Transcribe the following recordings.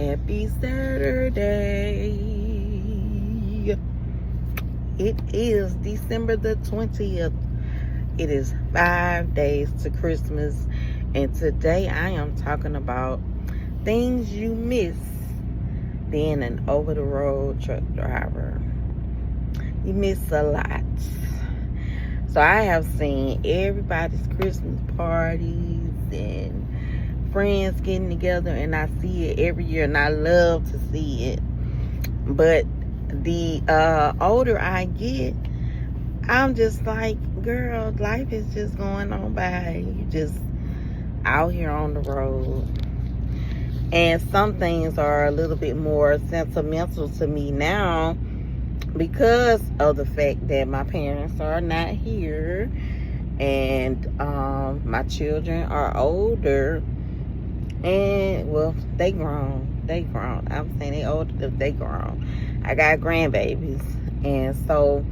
Happy Saturday. It is December the 20th. It is 5 days to Christmas. And today I am talking about things you miss being an over-the-road truck driver. You miss a lot. So I have seen everybody's Christmas parties and friends getting together, and I see it every year, and I love to see it. But the older I get, I'm just like, girl, life is just going on by. You just out here on the road. And some things are a little bit more sentimental to me now because of the fact that my parents are not here, and my children are older. And, well, they grown. I'm saying they older, they grown. I got grandbabies. And so,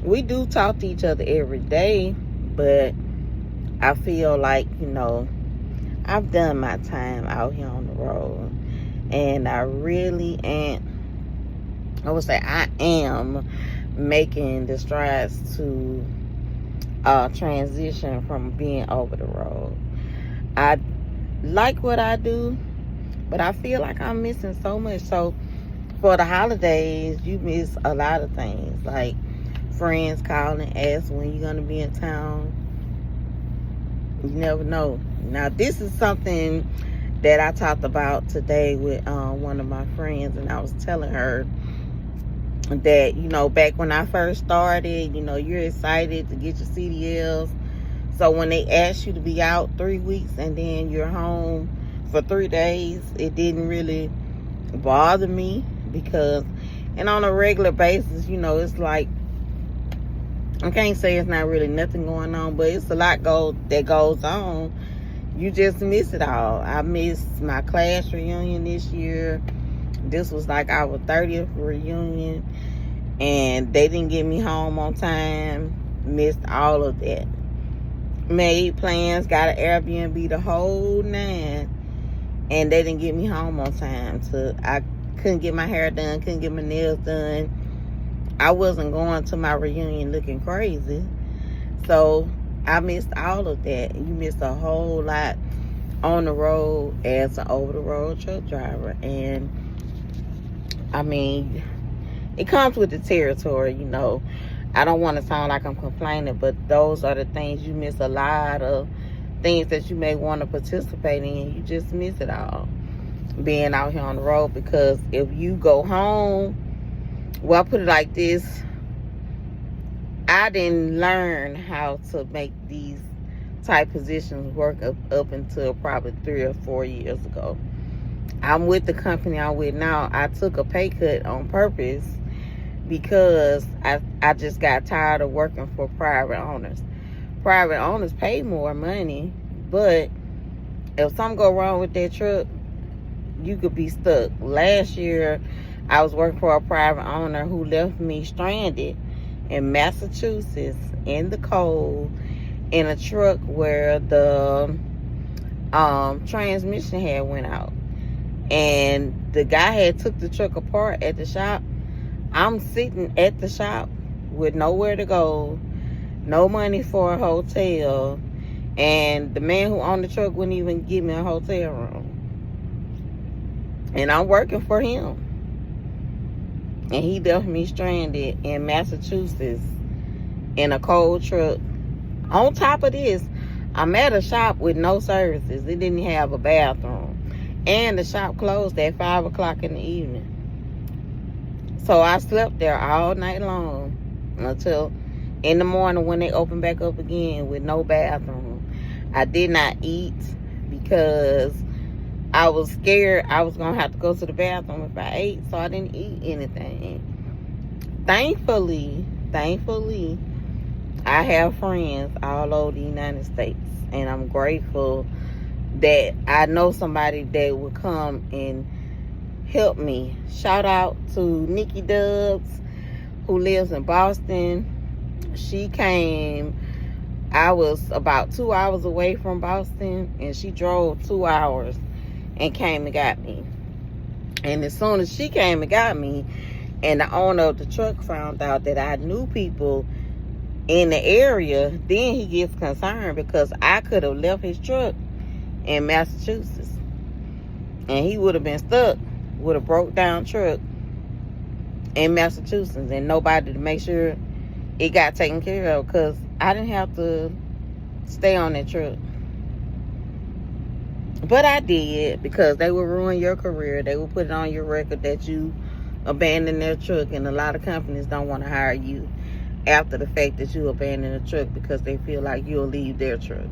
we do talk to each other every day. But I feel like, I've done my time out here on the road. And I am making the strides to transition from being over the road. I like what I do, but I feel like I'm missing so much. So for the holidays, you miss a lot of things, like friends calling, ask when you're gonna be in town. You never know. Now this is something that I talked about today with one of my friends, and I was telling her that back when I first started, you're excited to get your CDLs. So when they asked you to be out 3 weeks and then you're home for 3 days, it didn't really bother me and on a regular basis, it's like, I can't say it's not really nothing going on, but it's a lot that goes on. You just miss it all. I missed my class reunion this year. This was like our 30th reunion, and they didn't get me home on time. Missed all of that. Made plans, got an Airbnb, the whole nine, and they didn't get me home on time. I couldn't get my hair done, couldn't get my nails done. I wasn't going to my reunion looking crazy. So I missed all of that. You miss a whole lot on the road as an over-the-road truck driver. And I mean, it comes with the territory, I don't want to sound like I'm complaining, but those are the things you miss. A lot of things that you may want to participate in. You just miss it all being out here on the road, because if you go home, well, I put it like this, I didn't learn how to make these type positions work up until probably 3 or 4 years ago. I'm with the company I'm with now. I took a pay cut on purpose because I just got tired of working for private owners. Private owners pay more money, but if something go wrong with that truck, you could be stuck. Last year, I was working for a private owner who left me stranded in Massachusetts in the cold in a truck where the transmission had went out. And the guy had took the truck apart at the shop. I'm sitting at the shop with nowhere to go, no money for a hotel, and the man who owned the truck wouldn't even give me a hotel room. And I'm working for him. And he left me stranded in Massachusetts in a cold truck. On top of this, I'm at a shop with no services. It didn't have a bathroom. And the shop closed at 5 o'clock in the evening. So I slept there all night long until in the morning when they opened back up again with no bathroom. I did not eat because I was scared I was going to have to go to the bathroom if I ate, so I didn't eat anything. Thankfully, I have friends all over the United States, and I'm grateful that I know somebody that would come and help me. Shout out to Nikki Dubs, who lives in Boston. She came. I was about 2 hours away from Boston, and she drove 2 hours and came and got me. And as soon as she came and got me, and the owner of the truck found out that I knew people in the area, then he gets concerned because I could have left his truck in Massachusetts. And he would have been stuck with a broke down truck in Massachusetts and nobody to make sure it got taken care of, because I didn't have to stay on that truck. But I did, because they will ruin your career. They will put it on your record that you abandoned their truck, and a lot of companies don't want to hire you after the fact that you abandoned the truck because they feel like you'll leave their truck.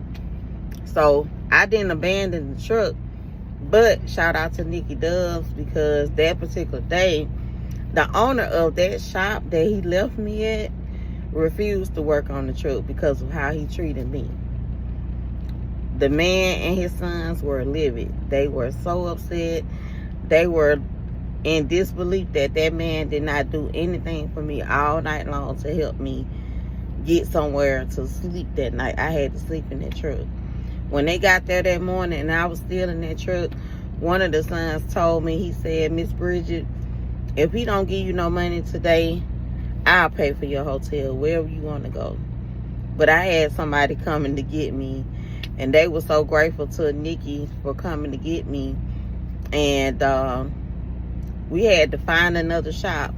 So I didn't abandon the truck, but shout out to Nikki Dubs, because that particular day, the owner of that shop that he left me at refused to work on the truck because of how he treated me. The man and his sons were livid. They were so upset. They were in disbelief that that man did not do anything for me all night long to help me get somewhere to sleep that night. I had to sleep in that truck. When they got there that morning and I was still in that truck, one of the sons told me, he said, "Miss Bridget, if he don't give you no money today, I'll pay for your hotel, wherever you want to go." But I had somebody coming to get me, and they were so grateful to Nikki for coming to get me. And we had to find another shop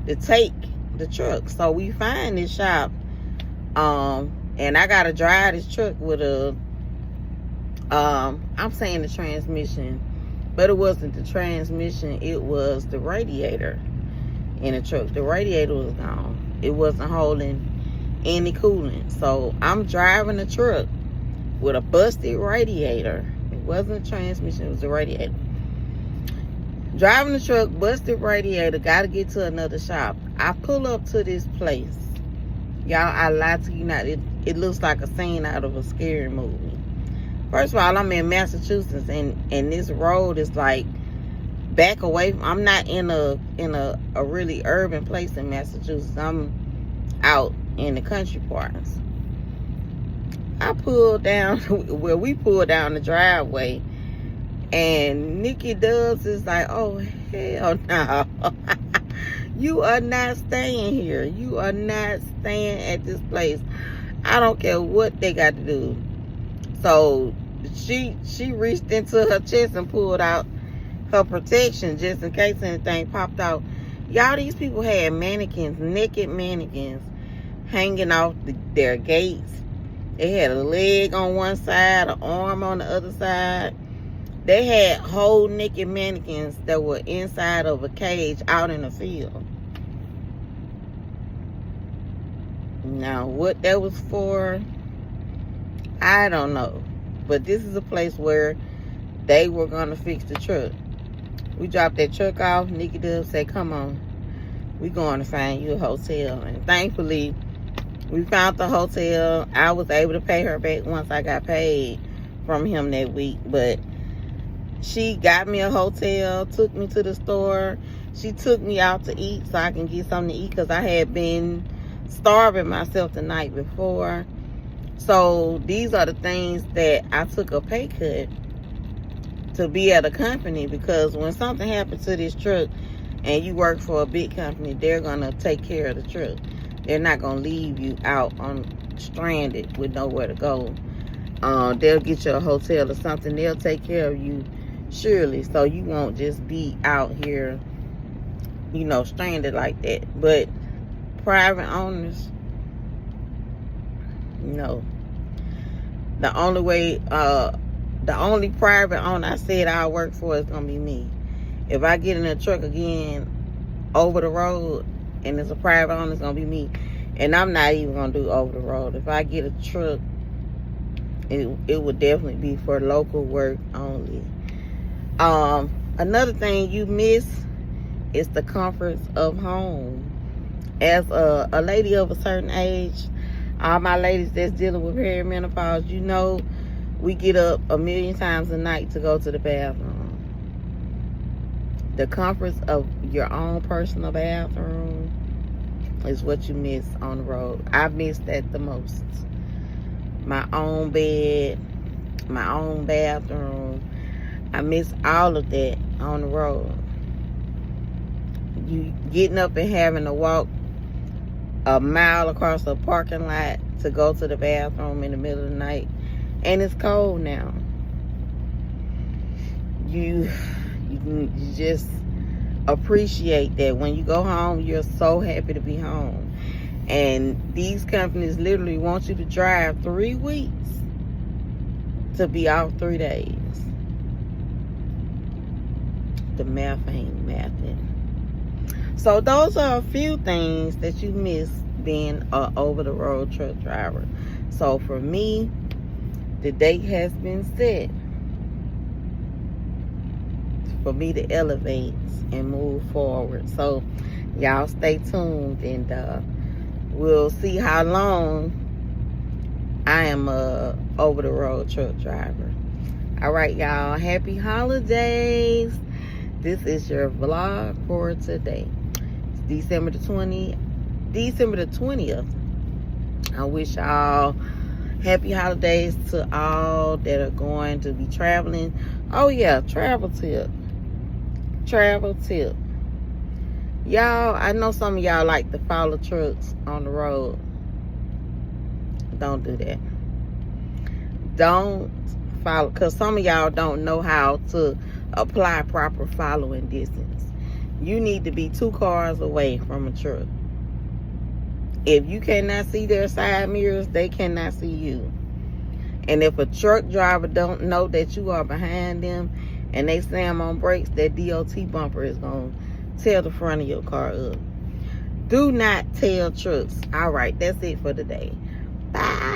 to take the truck. So we find this shop, and I got to drive this truck with a, I'm saying the transmission, but it wasn't the transmission, it was the radiator in the truck. The radiator was gone. It wasn't holding any coolant. So I'm driving the truck with a busted radiator. It wasn't a transmission, it was a radiator. Driving the truck, busted radiator, gotta get to another shop. I pull up to this place. Y'all, I lied to you not. It looks like a scene out of a scary movie. First of all, I'm in Massachusetts, and this road is like back away. I'm not in a really urban place in Massachusetts. I'm out in the country parts. I pulled down, well, we pulled down the driveway, and Nikki Dubs is like, "Oh, hell no. You are not staying here. You are not staying at this place. I don't care what they got to do." So she reached into her chest and pulled out her protection just in case anything popped out. Y'all, these people had mannequins, naked mannequins, hanging off their gates. They had a leg on one side, an arm on the other side. They had whole naked mannequins that were inside of a cage out in the field. Now, what that was for, I don't know. But this is a place where they were going to fix the truck. We dropped that truck off. Nikki Dubs said, "Come on, we're going to find you a hotel." And thankfully, we found the hotel. I was able to pay her back once I got paid from him that week. But she got me a hotel, took me to the store. She took me out to eat so I can get something to eat, because I had been starving myself the night before. So these are the things that I took a pay cut to be at a company, because when something happens to this truck and you work for a big company, they're going to take care of the truck. They're not going to leave you out on stranded with nowhere to go. They'll get you a hotel or something. They'll take care of you, surely, so you won't just be out here, you know, stranded like that. But private owners, no. The only way, the only private owner I said I'll work for is going to be me. If I get in a truck again over the road and it's a private owner, it's going to be me. And I'm not even going to do over the road. If I get a truck, it would definitely be for local work only. Another thing you miss is the comforts of home. As a lady of a certain age, all my ladies that's dealing with perimenopause, you know, we get up a million times a night to go to the bathroom. The comforts of your own personal bathroom is what you miss on the road. I miss that the most. My own bed, my own bathroom. I miss all of that on the road. you getting up and having to walk a mile across a parking lot to go to the bathroom in the middle of the night, and it's cold now. You just appreciate that when you go home, you're so happy to be home. And these companies literally want you to drive 3 weeks to be off 3 days. The math ain't mathing. So those are a few things that you miss being an over-the-road truck driver. So for me, the date has been set for me to elevate and move forward. So y'all stay tuned, and we'll see how long I am a over-the-road truck driver. All right, y'all. Happy holidays. This is your vlog for today. It's December the 20th. I wish y'all happy holidays to all that are going to be traveling. Oh yeah, travel tip. Y'all, I know some of y'all like to follow trucks on the road. Don't do that. Don't follow, because some of y'all don't know how to apply proper following distance. You need to be 2 cars away from a truck. If you cannot see their side mirrors, they cannot see you. And if a truck driver don't know that you are behind them and they slam on brakes, that DOT bumper is going to tear the front of your car up. Do not tell trucks. All right, that's it for today. Bye.